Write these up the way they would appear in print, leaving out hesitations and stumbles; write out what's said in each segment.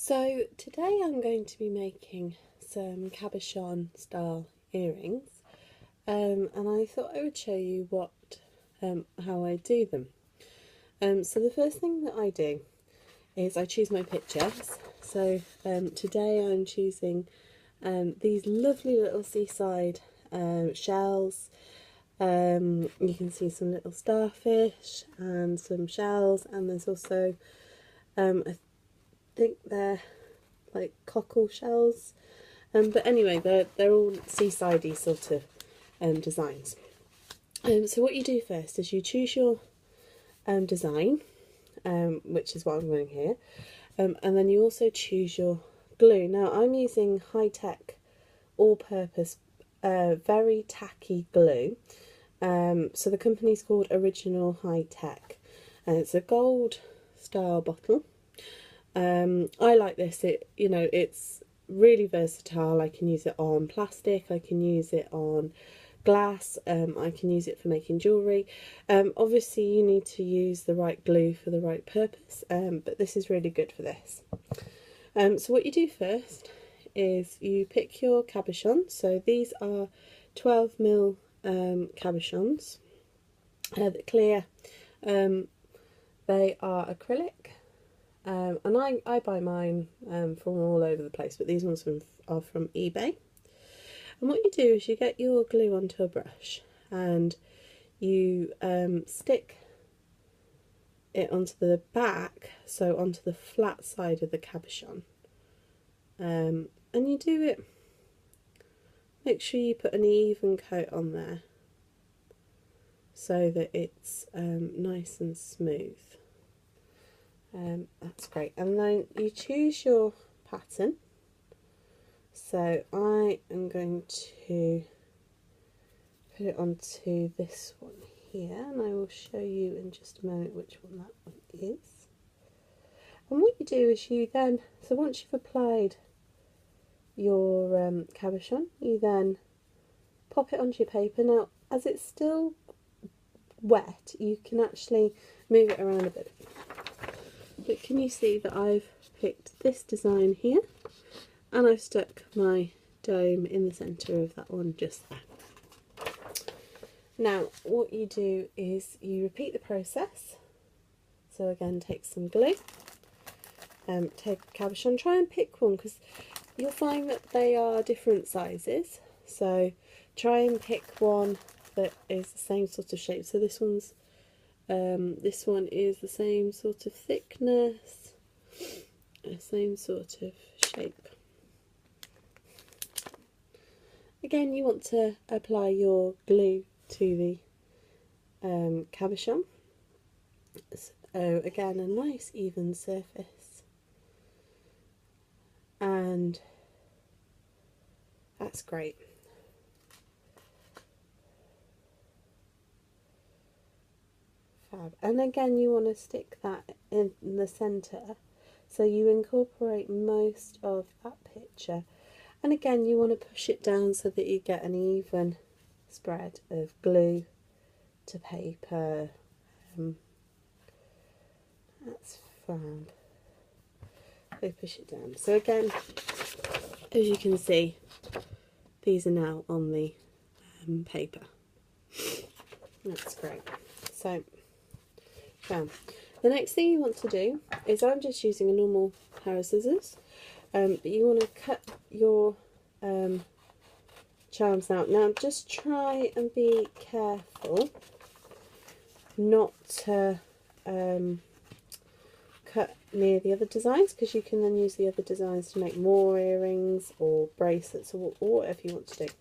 So today I'm going to be making some cabochon style earrings, and I thought I would show you how I do them. So the first thing that I do is I choose my pictures. So today I'm choosing these lovely little seaside shells. You can see some little starfish and some shells, and there's also I think they're like cockle shells, but anyway, they're all seasidey sort of designs. So what you do first is you choose your design, which is what I'm doing here, and then you also choose your glue. Now I'm using high-tech, all-purpose, very tacky glue. So the company's called Original High Tech, and it's a gold style bottle. I like this. It's really versatile. I can use it on plastic, I can use it on glass, I can use it for making jewellery. Obviously you need to use the right glue for the right purpose, but this is really good for this. So what you do first is you pick your cabochon. So these are 12mm cabochons. They're clear. They are acrylic. And I buy mine from all over the place, but these ones are from eBay. And what you do is you get your glue onto a brush and you stick it onto the back, so onto the flat side of the cabochon. And you do it, make sure you put an even coat on there so that it's nice and smooth. That's great. And then you choose your pattern. So I am going to put it onto this one here, and I will show you in just a moment which one that one is. And what you do is you then, so once you've applied your cabochon, you then pop it onto your paper. Now as it's still wet, you can actually move it around a bit. But can you see that I've picked this design here, and I've stuck my dome in the centre of that one just there. Now what you do is you repeat the process. So again, take some glue, take a cabochon, try and pick one because you'll find that they are different sizes. So try and pick one that is the same sort of shape. So this one is the same sort of thickness, same sort of shape. Again, you want to apply your glue to the cabochon. So again, a nice even surface, and that's great. Fab. And again, you want to stick that in the centre so you incorporate most of that picture. And again, you want to push it down so that you get an even spread of glue to paper. That's fab. So push it down. So again, as you can see, these are now on the paper. That's great. So the next thing you want to do is, I'm just using a normal pair of scissors, but you want to cut your charms out. Now just try and be careful not to cut near the other designs, because you can then use the other designs to make more earrings or bracelets or whatever you want to do.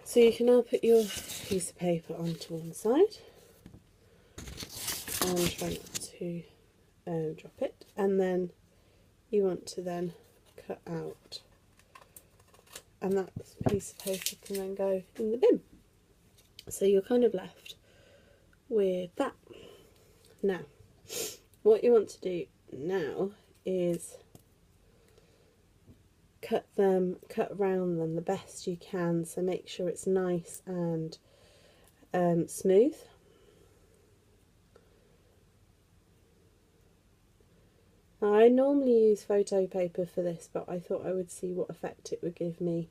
So you can now put your piece of paper onto one side and try not to drop it, and then you want to then cut out, and that piece of paper can then go in the bin. So you're kind of left with that. Now what you want to do now is cut around them the best you can, so make sure it's nice and smooth. Now, I normally use photo paper for this, but I thought I would see what effect it would give me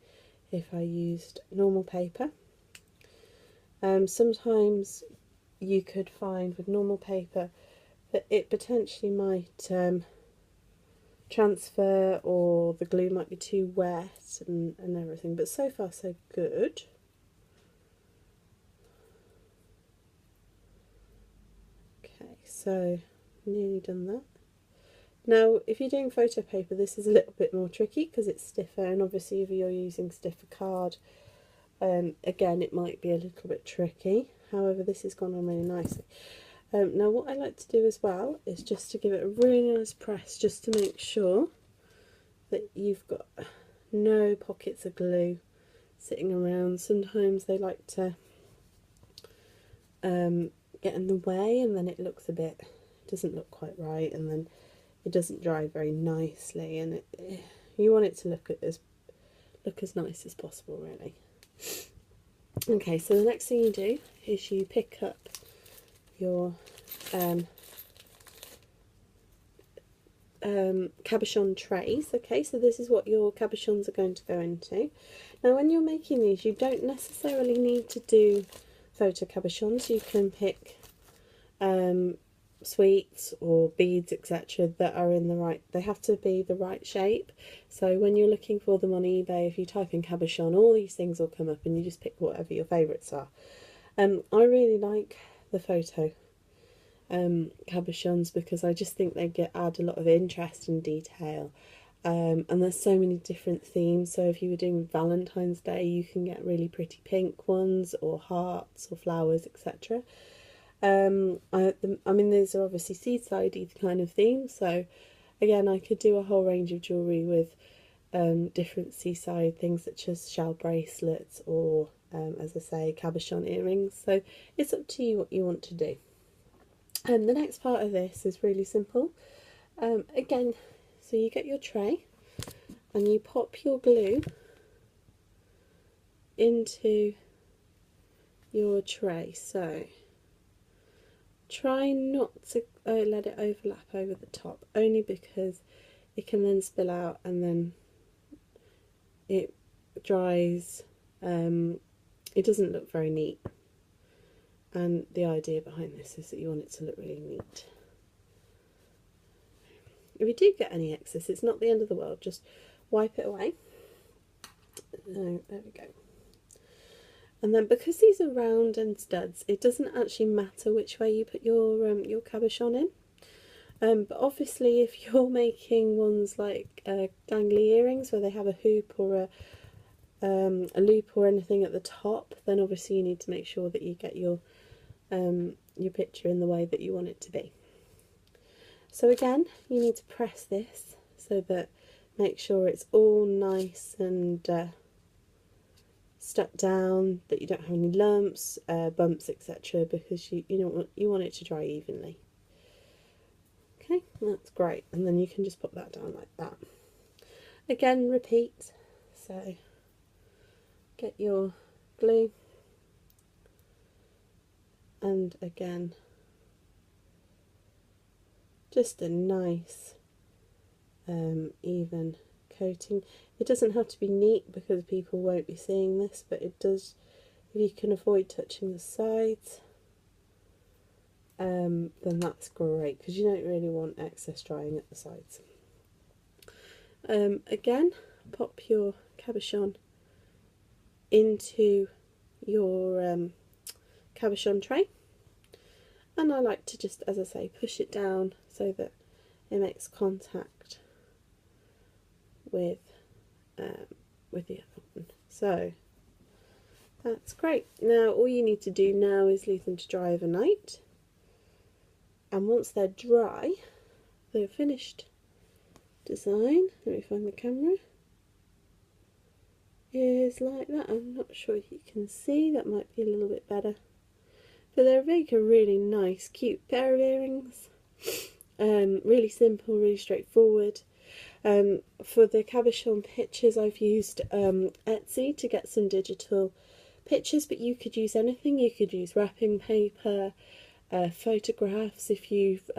if I used normal paper. Sometimes you could find with normal paper that it potentially might transfer, or the glue might be too wet and everything, but so far so good. Okay, so nearly done that. Now, if you're doing photo paper, this is a little bit more tricky because it's stiffer, and obviously if you're using stiffer card, again, it might be a little bit tricky. However, this has gone on really nicely. Now, what I like to do as well is just to give it a really nice press, just to make sure that you've got no pockets of glue sitting around. Sometimes they like to get in the way, and then it looks a bit, doesn't look quite right, and then it doesn't dry very nicely, and you want it to look as nice as possible, really. Okay, so the next thing you do is you pick up your cabochon trays. Okay, so this is what your cabochons are going to go into. Now, when you're making these, you don't necessarily need to do photo cabochons. You can pick sweets or beads, etc., that are in the right, they have to be the right shape. So when you're looking for them on eBay, if you type in cabochon, all these things will come up, and you just pick whatever your favourites are. I really like the photo cabochons because I just think they add a lot of interest and detail, and there's so many different themes. So if you were doing Valentine's Day, you can get really pretty pink ones, or hearts, or flowers, etc. I mean, these are obviously seaside-y kind of themes, so again, I could do a whole range of jewellery with different seaside things, such as shell bracelets, or as I say, cabochon earrings. So it's up to you what you want to do. The next part of this is really simple. Again, so you get your tray and you pop your glue into your tray. So try not to let it overlap over the top, only because it can then spill out and then it dries. It doesn't look very neat, and the idea behind this is that you want it to look really neat. If you do get any excess, it's not the end of the world, just wipe it away. There we go. And then, because these are round and studs, it doesn't actually matter which way you put your cabochon in. But obviously, if you're making ones like dangly earrings where they have a hoop or a loop or anything at the top, then obviously you need to make sure that you get your picture in the way that you want it to be. So again, you need to press this so that, make sure it's all nice and stuck down, that you don't have any lumps, bumps, etc., because you want it to dry evenly. Okay, that's great, and then you can just put that down like that. Again, repeat. So get your glue, and again, just a nice even coating. It doesn't have to be neat because people won't be seeing this, but it does, if you can avoid touching the sides, then that's great, because you don't really want excess drying at the sides. Again, pop your cabochon into your cabochon tray, and I like to just, as I say, push it down so that it makes contact with the other one. So that's great. Now all you need to do now is leave them to dry overnight, and once they're dry, the finished design, let me find the camera, is like that. I'm not sure if you can see, that might be a little bit better, but they're a really nice, cute pair of earrings. Really simple, really straightforward. For the cabochon pictures, I've used Etsy to get some digital pictures, but you could use anything. You could use wrapping paper, photographs if you've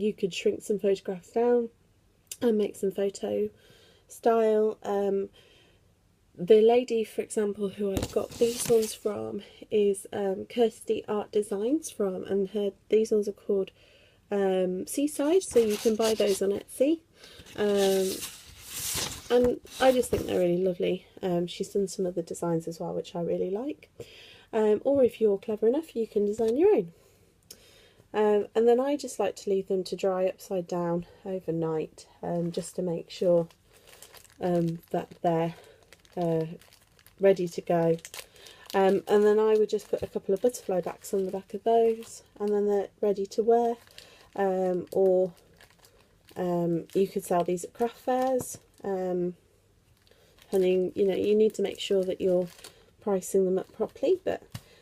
you could shrink some photographs down and make some photo style. The lady, for example, who I've got these ones from is Kirsty Art Designs from, and these ones are called Seaside, so you can buy those on Etsy. And I just think they're really lovely. She's done some other designs as well, which I really like. Or if you're clever enough, you can design your own. And then I just like to leave them to dry upside down overnight, just to make sure that they're ready to go. And then I would just put a couple of butterfly backs on the back of those, and then they're ready to wear. Or you could sell these at craft fairs. And then, you know, you need to make sure that you're pricing them up properly. But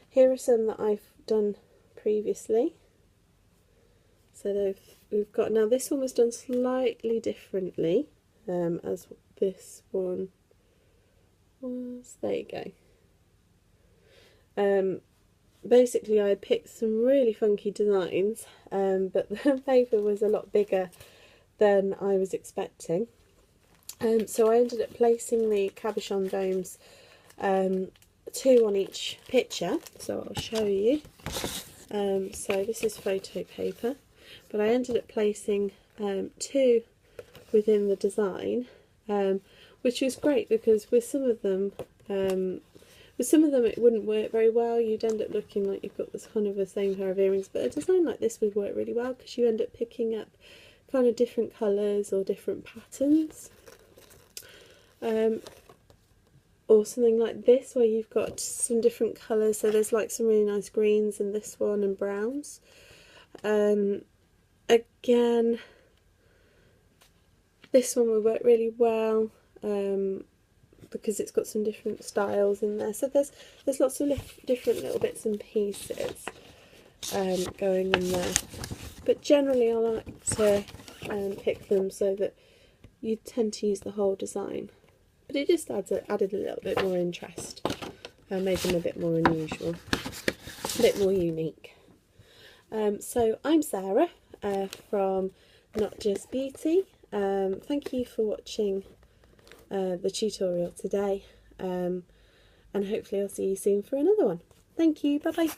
here are some that I've done previously. So we've got, now this one was done slightly differently as this one was. There you go. Basically I picked some really funky designs, but the paper was a lot bigger than I was expecting. So I ended up placing the cabochon domes, 2 on each picture, so I'll show you. So this is photo paper, but I ended up placing 2 within the design, which was great because with some of them it wouldn't work very well. You'd end up looking like you've got this kind of the same pair of earrings, but a design like this would work really well because you end up picking up kind of different colours or different patterns. Or something like this where you've got some different colours, so there's like some really nice greens in this one and browns. Again, this one will work really well because it's got some different styles in there, so there's lots of different little bits and pieces going in there, but generally I like to pick them so that you tend to use the whole design. But it just added a little bit more interest and made them a bit more unusual, a bit more unique. So I'm Sarah from Not Just Beauty. Thank you for watching the tutorial today, and hopefully I'll see you soon for another one. Thank you, bye bye.